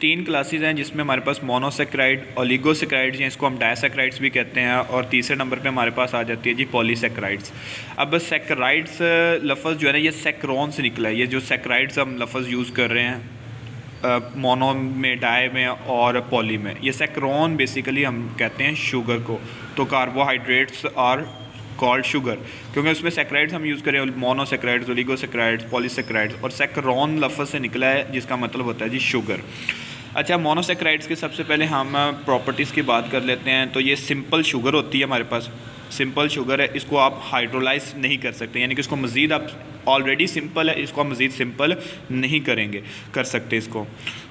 तीन क्लासेस हैं जिसमें हमारे पास मोनोसेक्राइड, ओलिगोसेक्राइड्स हैं, इसको हम डायसेक्राइड्स भी कहते हैं, और तीसरे नंबर पे हमारे पास आ जाती है जी पॉलीसेक्राइड्स। अब सेक्राइड्स लफ्ज़ जो है ना ये सेक्रोन से निकला है। ये जो सेक्राइड्स हम लफ्ज़ यूज़ कर रहे हैं मोनो में, डाई में और पॉली में, ये सेक्रोन बेसिकली हम कहते हैं शुगर को। तो कार्बोहाइड्रेट्स आर कॉल्ड शुगर, क्योंकि उसमें सेक्राइड्स हम यूज़ करें, मोनोसेक्राइड्स, ओलिगोसेक्राइड्स, पॉलीसेक्राइड्स, और सेक्रोन लफ्ज़ से निकला है जिसका मतलब होता है जी शुगर। अच्छा, मोनोसेक्राइड्स के सबसे पहले हम प्रॉपर्टीज़ की बात कर लेते हैं। तो ये सिंपल शुगर होती है हमारे पास, सिंपल शुगर है, इसको आप हाइड्रोलाइज नहीं कर सकते, यानी कि इसको मज़ीद आप ऑलरेडी सिंपल है, इसको हम मज़ीद सिंपल नहीं करेंगे, कर सकते इसको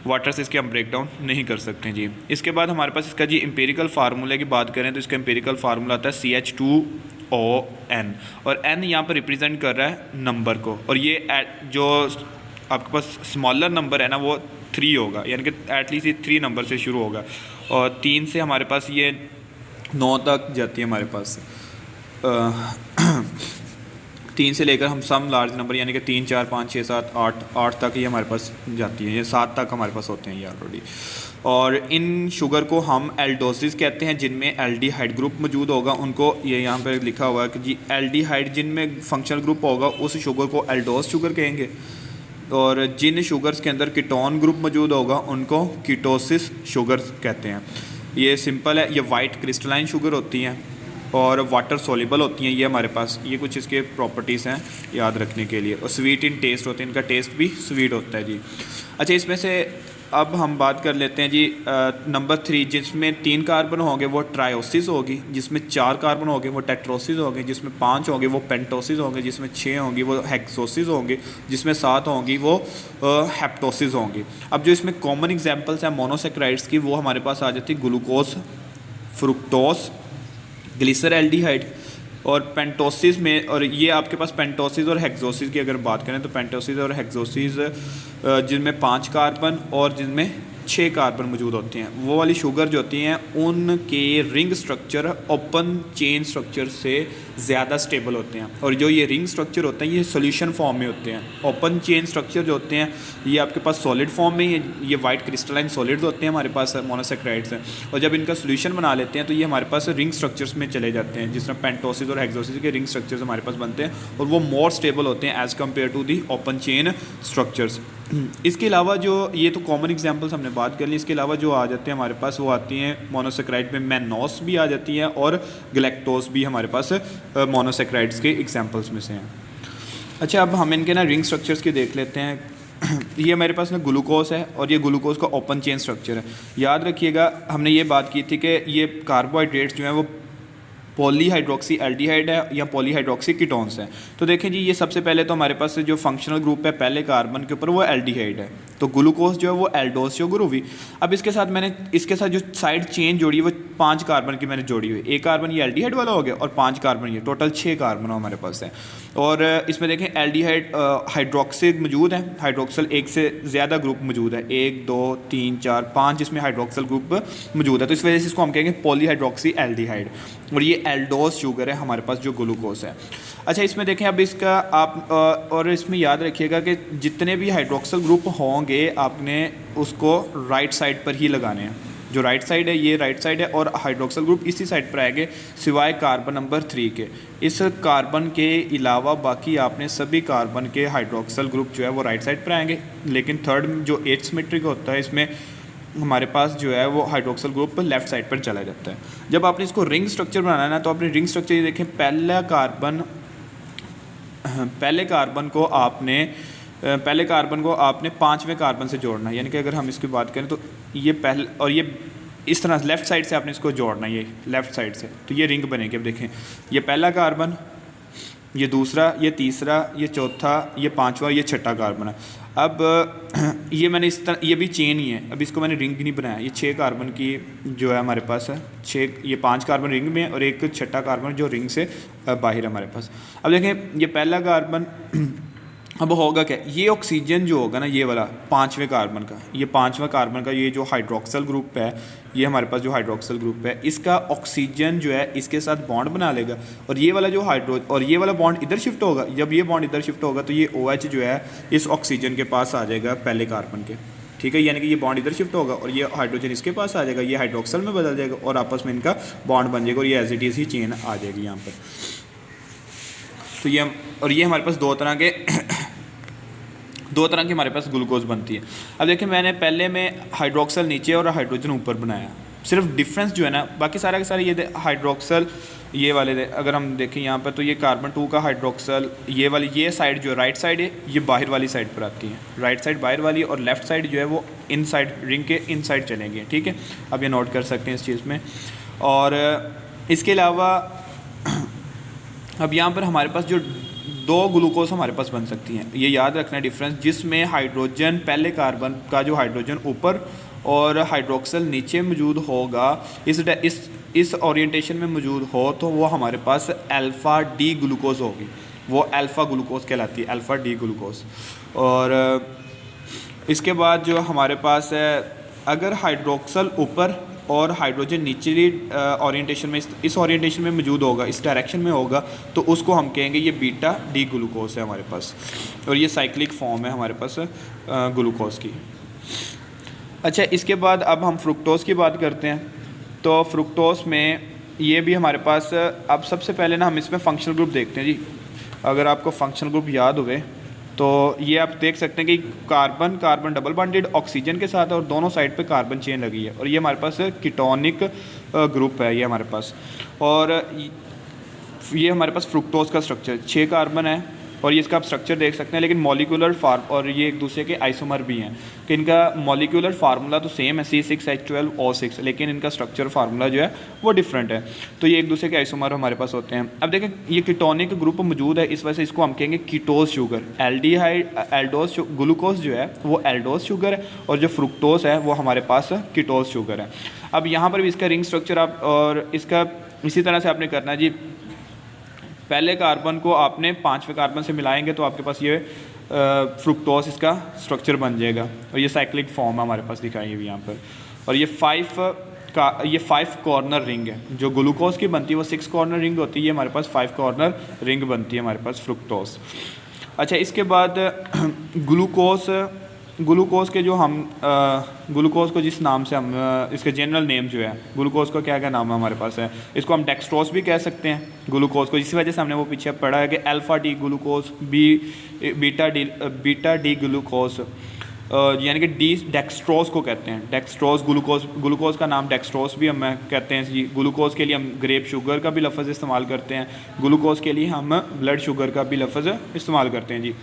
वाटर से इसके हम ब्रेक डाउन नहीं कर सकते जी। इसके बाद हमारे पास इसका जी एम्पिरिकल फार्मूले की बात करें तो इसका एम्पिरिकल फार्मूला आता है CH2ON, और N यहाँ पर रिप्रेजेंट कर रहा है नंबर को, और ये जो आपके पास स्मॉलर नंबर है ना वो 3 होगा, यानी कि एटलीस्ट ये 3 नंबर से शुरू होगा, और 3 से हमारे पास ये 9 तक जाती है हमारे पास। 3 से लेकर हम सम लार्ज नंबर यानी कि 3, 4, 5, 6, 7, 8 तक ये हमारे पास जाती है, ये 7 तक हमारे पास होते हैं ये ऑलरेडी। और इन शुगर को हम एल्डोसिस कहते हैं, जिनमें एल्डिहाइड ग्रुप मौजूद होगा उनको, ये यहाँ पर लिखा हुआ है कि जी एल्डिहाइड जिनमें फंक्शनल ग्रुप होगा उस शुगर को एल्डोस शुगर कहेंगे, और जिन शुगर्स के अंदर कीटोन ग्रुप मौजूद होगा उनको कीटोसिस शुगर्स कहते हैं। ये सिंपल है, ये वाइट क्रिस्टलाइन शुगर होती हैं और वाटर सोल्यूबल होती हैं। ये हमारे पास ये कुछ इसके प्रॉपर्टीज़ हैं याद रखने के लिए, और स्वीट इन टेस्ट होते हैं, इनका टेस्ट भी स्वीट होता है जी। अच्छा, इसमें से अब हम बात कर लेते हैं जी नंबर 3, जिसमें 3 कार्बन होंगे वो ट्रायोसिस होगी, जिसमें 4 कार्बन होंगे वो टेट्रोसिस होंगे, जिसमें 5 होंगे वो पेंटोसिस होंगे, जिसमें 6 होंगी वो हेक्सोसिस होंगे, जिसमें 7 होंगी वो हेप्टोसिस होंगी। अब जो इसमें कॉमन एग्जांपल्स हैं मोनोसेक्राइड्स की, वो हमारे पास आ जाती है ग्लूकोज, फ्रुक्टोस, ग्लिसरल्डिहाइड, और पेंटोसिस में, और ये आपके पास पेंटोसिस और हेक्सोसिस की अगर बात करें तो पेंटोसिस और हेक्सोसिस जिनमें 5 कार्बन और जिनमें 6 कार्बन मौजूद होते हैं, वो वाली शुगर जो होती हैं उनके ring structure open chain structure से ज़्यादा स्टेबल होते हैं, और जो ये रिंग स्ट्रक्चर होते हैं ये सॉल्यूशन फॉर्म में होते हैं। ओपन चेन स्ट्रक्चर जो होते हैं ये आपके पास सॉलिड फॉर्म में, ये वाइट क्रिस्टलाइन सॉलिड्स होते हैं हमारे पास मोनोसेक्राइड्स हैं, और जब इनका सोल्यूशन बना लेते हैं तो ये हमारे पास रिंग स्ट्रक्चर्स में चले जाते हैं, जिसमें पेंटोसिस और हेक्सोसिस के रिंग स्ट्रक्चर्स हमारे पास बनते हैं, और वो मोर स्टेबल होते हैं as compared to the open chain structures. इसके अलावा जो ये तो कॉमन एग्जांपल्स हमने बात कर ली, इसके अलावा जो आ जाते हैं हमारे पास वो आती हैं मोनोसेक्राइड में मैनोस भी आ जाती है, और गैलेक्टोस भी हमारे पास मोनोसेक्राइड्स के एग्जांपल्स में से हैं। अच्छा, अब हम इनके ना रिंग स्ट्रक्चर्स के देख लेते हैं। ये हमारे पास ना ग्लूकोज है, और ये ग्लूकोज का ओपन चेन स्ट्रक्चर है। याद रखिएगा हमने ये बात की थी कि ये कार्बोहाइड्रेट्स जो हैं वो पॉलीहाइड्रोक्सी एल्डिहाइड है या पॉलीहाइड्रोक्सी कीटोन्स हैं। तो देखें जी, ये सबसे पहले तो हमारे पास जो फंक्शनल ग्रुप है पहले कार्बन के ऊपर वो एल्डिहाइड है, तो ग्लूकोज जो है वो एल्डोस शुगर हुई। अब इसके साथ मैंने इसके साथ जो साइड चेन जोड़ी है वो 5 कार्बन की मैंने जोड़ी हुई, 1 कार्बन ये एल्डिहाइड वाला हो गया और 5 कार्बन ये, टोटल 6 कार्बन हमारे पास है। और इसमें देखें एल्डिहाइड हाइड्रोक्सिल मौजूद है, हाइड्रोक्सल एक से ज़्यादा ग्रुप मौजूद है, 1, 2, 3, 4, 5 इसमें हाइड्रोक्सल ग्रुप मौजूद है, तो इस वजह से इसको हम कहेंगे पॉलीहाइड्रोक्सी एल्डिहाइड, और ये एल्डोस शुगर है हमारे पास जो ग्लूकोज है। अच्छा, इसमें देखें अब इसका आप और इसमें याद रखिएगा कि जितने भी हाइड्रोक्सल ग्रुप होंगे आपने उसको राइट साइड पर ही लगाने हैं। जो राइट साइड है ये राइट साइड है, और हाइड्रोक्सल ग्रुप इसी साइड पर आएंगे सिवाय कार्बन नंबर 3 के। इस कार्बन के अलावा बाकी आपने सभी कार्बन के हाइड्रोक्सल ग्रुप जो है वो राइट साइड पर आएंगे, लेकिन थर्ड जो 8 सिमेट्रिक होता है इसमें हमारे पास जो है वो हाइड्रोक्सल ग्रुप लेफ़्ट साइड पर चला जाता है। जब आपने इसको रिंग स्ट्रक्चर बनाना है ना, तो आपने रिंग स्ट्रक्चर ये देखें, पहले कार्बन को आपने 5वें कार्बन से जोड़ना है, यानी कि अगर हम इसकी बात करें तो ये पहले, और ये इस तरह लेफ़्ट साइड से आपने इसको जोड़ना है, ये लेफ़्ट साइड से, तो ये रिंग बनेगी। अब देखें, ये पहला कार्बन, ये दूसरा, ये तीसरा, ये चौथा, ये 5वां, ये 6ठा कार्बन है। अब ये मैंने इस तरह, ये भी चेन ही है, अब इसको मैंने रिंग नहीं बनाया, ये 6 कार्बन की जो है हमारे पास है 6, ये 5 कार्बन रिंग में और एक 6ठा कार्बन जो रिंग से बाहर हमारे पास। अब देखें, ये पहला कार्बन अब होगा क्या, ये ऑक्सीजन जो होगा ना, ये वाला 5वें कार्बन का, ये 5वां कार्बन का ये जो हाइड्रोक्सल ग्रुप है, ये हमारे पास जो हाइड्रोक्सल ग्रुप है इसका ऑक्सीजन जो है इसके साथ बॉन्ड बना लेगा, और ये वाला जो और ये वाला बॉन्ड इधर शिफ्ट होगा। जब ये बॉन्ड इधर शिफ्ट होगा तो ये OH जो है इस ऑक्सीजन के पास आ जाएगा पहले कार्बन के। ठीक है, यानी कि ये बॉन्ड इधर शिफ्ट होगा और ये हाइड्रोजन इसके पास आ जाएगा, ये हाइड्रोक्सल में बदल जाएगा और आपस में इनका बॉन्ड बन जाएगा और ये एज इट इज़ ही चेन आ जाएगी यहाँ पर। तो ये हमारे पास दो तरह की हमारे पास ग्लूकोज बनती है। अब देखिए मैंने पहले में हाइड्रोक्सल नीचे और हाइड्रोजन ऊपर बनाया, सिर्फ डिफरेंस जो है ना, बाकी सारा के सारे ये हाइड्रोक्सल ये वाले अगर हम देखें यहाँ पर तो ये कार्बन 2 का हाइड्रोक्सल ये वाली ये साइड जो राइट साइड है ये बाहर वाली साइड पर आती है, राइट साइड बाहर वाली और लेफ़्ट साइड जो है वो इन साइड रिंग के इन साइड चलेंगे। ठीक है, अब ये नोट कर सकते हैं इस चीज़ में। और इसके अलावा अब यहाँ पर हमारे पास जो दो ग्लूकोज हमारे पास बन सकती हैं, ये याद रखना डिफरेंस, जिसमें हाइड्रोजन पहले कार्बन का जो हाइड्रोजन ऊपर और हाइड्रोक्सल नीचे मौजूद होगा, इस ओरिएंटेशन में मौजूद हो तो वो हमारे पास अल्फ़ा डी ग्लूकोज होगी, वो अल्फ़ा ग्लूकोज कहलाती है, अल्फ़ा डी ग्लूकोज। और इसके बाद जो हमारे पास है अगर हाइड्रोक्सल ऊपर और हाइड्रोजन निचली ओरिएंटेशन में इस ओरिएंटेशन में मौजूद होगा, इस डायरेक्शन में होगा, तो उसको हम कहेंगे ये बीटा डी ग्लूकोज है हमारे पास, और ये साइक्लिक फॉर्म है हमारे पास ग्लूकोज की। अच्छा, इसके बाद अब हम फ्रुक्टोज़ की बात करते हैं। तो फ्रुक्टोज़ में ये भी हमारे पास अब सबसे पहले ना हम इसमें फंक्शनल ग्रुप देखते हैं जी। अगर आपको फंक्शनल ग्रुप याद हुए तो ये आप देख सकते हैं कि कार्बन डबल बॉन्डेड ऑक्सीजन के साथ और दोनों साइड पे कार्बन चेन लगी है, और ये हमारे पास कीटोनिक ग्रुप है ये हमारे पास। और ये हमारे पास फ्रुक्टोज़ का स्ट्रक्चर 6 कार्बन है और ये इसका आप स्ट्रक्चर देख सकते हैं, लेकिन मॉलिक्यूलर फार्म और ये एक दूसरे के आइसोमर भी हैं कि इनका मॉलिक्यूलर फार्मूला तो सेम है C6H12O6, लेकिन इनका स्ट्रक्चर फार्मूला जो है वो डिफरेंट है। तो ये एक दूसरे के आइसोमर हमारे पास होते हैं। अब देखें ये कीटोनिक ग्रुप मौजूद है, इस वजह से इसको हम कहेंगे कीटोज शुगर। एल्डोज ग्लूकोज जो है वो एल्डोज शुगर है और जो फ्रुक्टोज है वो हमारे पास कीटोज शुगर है। अब यहाँ पर भी इसका रिंग स्ट्रक्चर आप और इसका इसी तरह से आपने करना है जी। पहले कार्बन को आपने 5वें कार्बन से मिलाएंगे तो आपके पास ये फ्रुक्टोज इसका स्ट्रक्चर बन जाएगा, और ये साइक्लिक फॉर्म हमारे पास दिखाई हुई यहाँ पर। और ये 5 कॉर्नर रिंग है, जो ग्लूकोज की बनती है वो 6 कॉर्नर रिंग होती है, ये हमारे पास 5 कॉर्नर रिंग बनती है हमारे पास फ्रुक्टोज। अच्छा, इसके बाद ग्लूकोज के जो हम ग्लूकोज को जिस नाम से हम इसके जनरल नेम जो है ग्लूकोज का क्या क्या नाम है हमारे पास है, इसको हम डेक्सट्रोज भी कह सकते हैं ग्लूकोज को, इसी वजह से हमने वो पीछे पढ़ा है कि alpha D glucose beta D glucose, यानी कि डी डेक्सट्रोज को कहते हैं, डेक्सट्रोज ग्लूकोज का नाम डेक्सट्रोज भी हम कहते हैं जी। ग्लूकोज के लिए हम ग्रेप शुगर का भी लफ्ज़ इस्तेमाल करते हैं, ग्लूकोज के लिए हम ब्लड शुगर का भी लफ्ज़ इस्तेमाल करते हैं जी।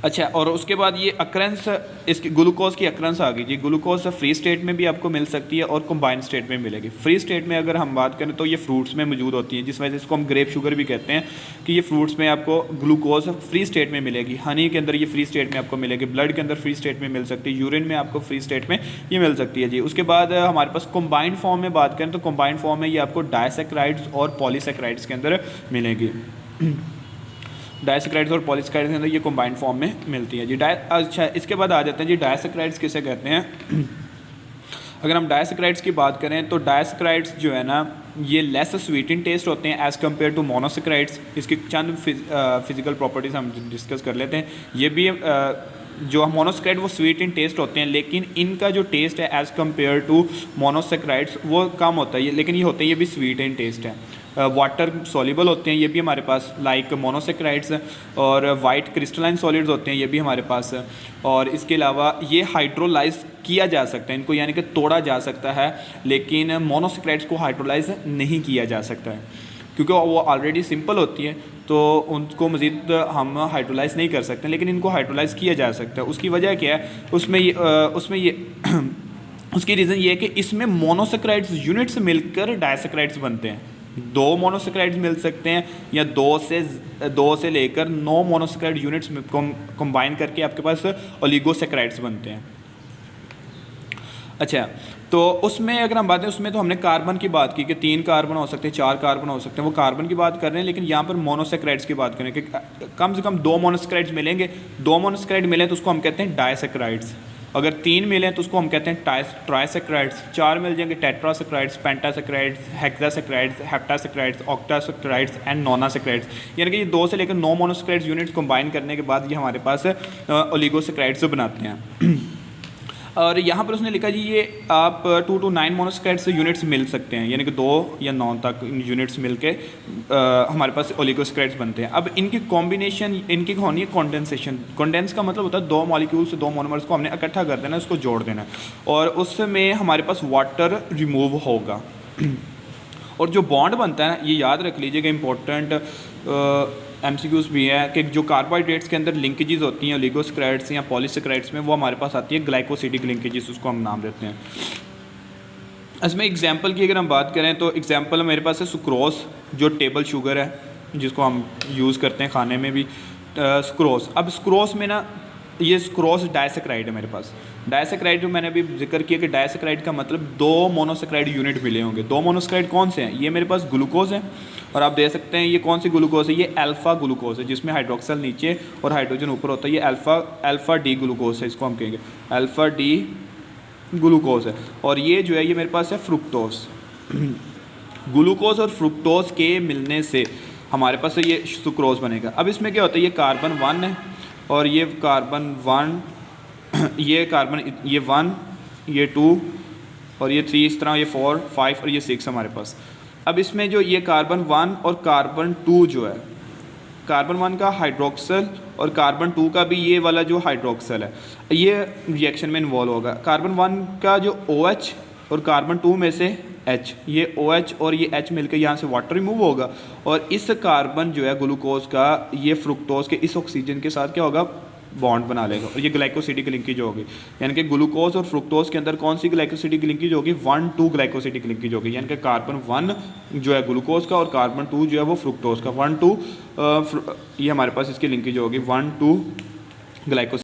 अच्छा, और उसके बाद ये अक्रेंस इसकी ग्लूकोज की अक्रेंस आ गई जी। ग्लूकोज फ्री स्टेट में भी आपको मिल सकती है और कंबाइंड स्टेट में मिलेगी। फ्री स्टेट में अगर हम बात करें तो ये फ्रूट्स में मौजूद होती है, जिस वजह से इसको हम ग्रेप शुगर भी कहते हैं कि ये फ्रूट्स में आपको ग्लूकोज फ्री स्टेट में मिलेगी। हनी के अंदर ये फ्री स्टेट में आपको मिलेगी, ब्लड के अंदर फ्री स्टेट में मिल सकती है, यूरिन में आपको फ्री स्टेट में ये मिल सकती है जी। उसके बाद हमारे पास कंबाइंड फॉर्म में बात करें तो कंबाइंड फॉर्म में ये आपको डायसैकेराइड्स और पॉलीसैकेराइड्स के अंदर मिलेगी। डायसैकेराइड्स और पॉलीसैकेराइड्स के अंदर ये कंबाइंड फॉर्म में मिलती है जी। अच्छा, इसके बाद आ जाते हैं जी डायसैकेराइड्स किसे कहते हैं। अगर हम डायसैकेराइड्स की बात करें तो डायसैकेराइड्स जो है ना ये लेस स्वीट इन टेस्ट होते हैं एज़ कम्पेयर टू मोनोसैकेराइड्स। इसकी चंद फिजिकल प्रॉपर्टीज़ हम डिस्कस कर लेते हैं। ये भी जो मोनोसैकेराइड वो स्वीट इन टेस्ट होते हैं, लेकिन इनका जो टेस्ट है एज़ कम्पेयर टू मोनोसैकेराइड्स वो कम होता है, लेकिन ये होते हैं ये भी स्वीट इन टेस्ट है। वाटर सॉल्युबल होते हैं ये भी हमारे पास लाइक मोनोसैकेराइड्स, और वाइट क्रिस्टलाइन सॉलिड्स होते हैं ये भी हमारे पास। और इसके अलावा ये हाइड्रोलाइज किया जा सकता है इनको, यानी कि तोड़ा जा सकता है, लेकिन मोनोसैकेराइड्स को हाइड्रोलाइज नहीं किया जा सकता है क्योंकि वो ऑलरेडी सिंपल होती है, तो उनको मज़ीद हम हाइड्रोलाइज नहीं कर सकते, लेकिन इनको हाइड्रोलाइज किया जा सकता है। उसकी वजह क्या है, उसमें ये उसकी रीज़न ये है कि इसमें मोनोसैकेराइड्स यूनिट्स मिलकर डायसैकेराइड्स बनते हैं। 2 मोनोसैकेराइड्स मिल सकते हैं या 2 से लेकर 9 मोनोसैकेराइड यूनिट्स कंबाइन करके आपके पास ओलिगोसैकेराइड्स बनते हैं। अच्छा, तो उसमें अगर हम बात करें उसमें तो हमने कार्बन की बात की कि 3 कार्बन हो सकते हैं, 4 कार्बन हो सकते हैं, वो कार्बन की बात कर रहे हैं, लेकिन यहाँ पर मोनोसैकेराइड्स की बात करें कि कम से कम 2 मोनोसैकेराइड्स मिलेंगे। 2 मोनोसैकेराइड मिले तो उसको हम कहते हैं डायसैकेराइड्स। अगर 3 मिले तो उसको हम कहते हैं ट्राइसैकेराइड्स। 4 मिल जाएंगे टेट्रासैकेराइड्स, पेंटासैकेराइड्स, हेक्सासैकेराइड्स, हेप्टासैकेराइड्स, ऑक्टासैकेराइड्स एंड नोनासैकेराइड्स। यानी कि ये 2 से लेकर 9 मोनोसैकेराइड्स यूनिट्स कंबाइन करने के बाद ये हमारे पास ओलिगोसैकेराइड्स बनाते हैं। और यहाँ पर उसने लिखा जी ये आप 2 to 9 मोनोसैकेराइड्स यूनिट्स मिल सकते हैं, यानी कि 2 या 9 तक यूनिट्स मिल के हमारे पास ओलिगोसैकेराइड्स बनते हैं। अब इनकी कॉम्बिनेशन इनकी होनी है कंडेंसेशन। कंडेंस का मतलब होता है 2 मॉलिक्यूल से 2 मोनोमर्स को हमने इकट्ठा कर देना, उसको जोड़ देना और उसमें हमारे पास वाटर रिमूव होगा। और जो बॉन्ड बनता है ना, ये याद रख लीजिएगा, इंपॉर्टेंट एमसीक्यूज भी है कि जो कार्बोहाइड्रेट्स के अंदर लिंकेजेस होती हैं ओलिगोसैकेराइड्स या पॉलीसैकेराइड्स में, वो हमारे पास आती है ग्लाइकोसिडिक लिंकेजेस, उसको हम नाम देते हैं। इसमें एग्जांपल की अगर हम बात करें तो एग्जांपल मेरे पास है सुक्रोज, जो टेबल शुगर है जिसको हम यूज़ करते हैं खाने में भी, सुक्रोज। अब सुक्रोज में ना ये सुक्रोज डाइसैकेराइड है मेरे पास। डाइसैकेराइड जो मैंने अभी जिक्र किया कि डाइसैकेराइड का मतलब 2 मोनोसैकेराइड यूनिट मिले होंगे। 2 मोनोसैकेराइड कौन से हैं? ये मेरे पास ग्लूकोज है और आप देख सकते हैं ये कौन सी ग्लूकोज है, ये अल्फ़ा ग्लूकोज है जिसमें हाइड्रोक्सल नीचे और हाइड्रोजन ऊपर होता है। ये अल्फ़ा डी ग्लूकोज है, इसको हम कहेंगे अल्फ़ा डी ग्लूकोज है। और ये जो है ये मेरे पास है फ्रुक्टोज। ग्लूकोज और फ्रुक्टोज के मिलने से हमारे पास ये सुक्रोज बनेगा। अब इसमें क्या होता है, ये कार्बन 1 है और ये कार्बन 1, ये कार्बन ये 1, ये 2 और ये 3, इस तरह ये 4, 5 और ये 6 हमारे पास। अब इसमें जो ये कार्बन 1 और कार्बन 2 जो है, कार्बन 1 का हाइड्रोक्सल और कार्बन 2 का भी ये वाला जो हाइड्रोक्सल है, ये रिएक्शन में इन्वॉल्व होगा। कार्बन 1 का जो OH और कार्बन 2 में से H, ये OH और ये H मिलकर यहाँ से वाटर रिमूव होगा और इस कार्बन जो है ग्लूकोज का, ये फ्रुक्टोज के इस ऑक्सीजन के साथ क्या होगा, बॉन्ड बना लेगा और ये ग्लाइकोसिडिक लिंकेज होगी। यानी कि ग्लूकोज और फ्रुक्टोज के अंदर कौन सी ग्लाइकोसिडिक लिंकेज होगी, 1-2 ग्लाइकोसिडिक लिंकेज होगी। यानी कि कार्बन 1 जो है ग्लूकोज का और कार्बन 2 जो है वो फ्रुक्टोज का, 1-2 ये हमारे पास इसकी लिंकेज होगी 1-2 ग्लाइकोसिडिक।